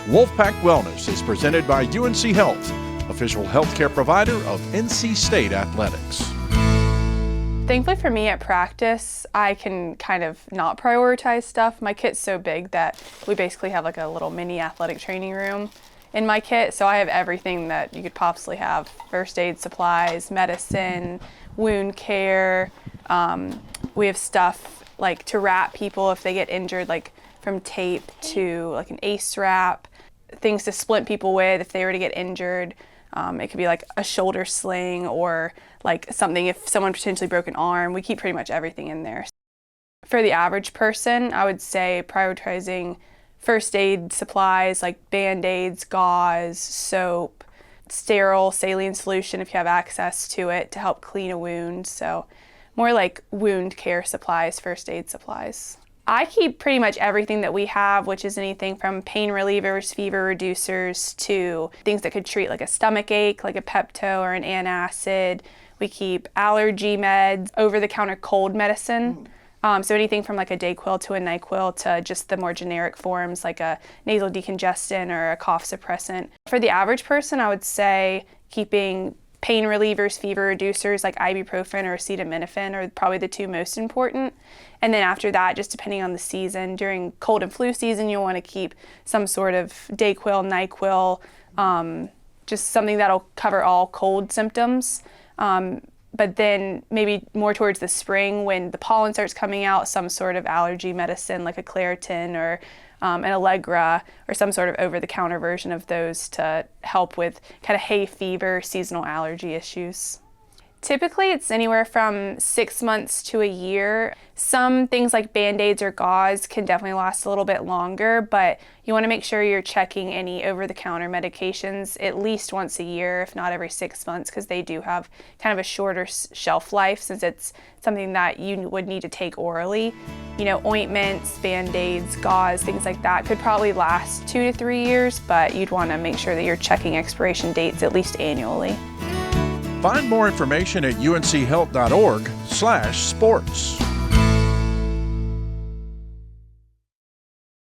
Wolfpack Wellness is presented by UNC Health, official healthcare provider of NC State Athletics. Thankfully for me at practice, I can kind of not prioritize stuff. My kit's so big that we basically have like a little mini athletic training room in my kit. So I have everything that you could possibly have. First aid supplies, medicine, wound care. We have stuff like to wrap people if they get injured, like from tape to like an ACE wrap. Things to splint people with if they were to get injured. It could be like a shoulder sling or like something if someone potentially broke an arm. We keep pretty much everything in there. For the average person, I would say prioritizing first aid supplies like Band-Aids, gauze, soap, sterile saline solution if you have access to it to help clean a wound. So more like wound care supplies, first aid supplies. I keep pretty much everything that we have, which is anything from pain relievers, fever reducers, to things that could treat like a stomach ache, like a Pepto or an antacid. We keep allergy meds, over-the-counter cold medicine. So anything from like a Dayquil to a NyQuil to just the more generic forms like a nasal decongestant or a cough suppressant. For the average person, I would say keeping pain relievers, fever reducers like ibuprofen or acetaminophen are probably the two most important. And then after that, just depending on the season, during cold and flu season, you'll want to keep some sort of Dayquil, NyQuil, just something that'll cover all cold symptoms. But then maybe more towards the spring when the pollen starts coming out, some sort of allergy medicine like a Claritin or an Allegra or some sort of over-the-counter version of those to help with kind of hay fever, seasonal allergy issues. Typically, it's anywhere from 6 months to a year. Some things like Band-Aids or gauze can definitely last a little bit longer, but you want to make sure you're checking any over-the-counter medications at least once a year, if not every 6 months, because they do have kind of a shorter shelf life since it's something that you would need to take orally. You know, ointments, Band-Aids, gauze, things like that could probably last 2 to 3 years, but you'd want to make sure that you're checking expiration dates at least annually. Find more information at unchealth.org/sports.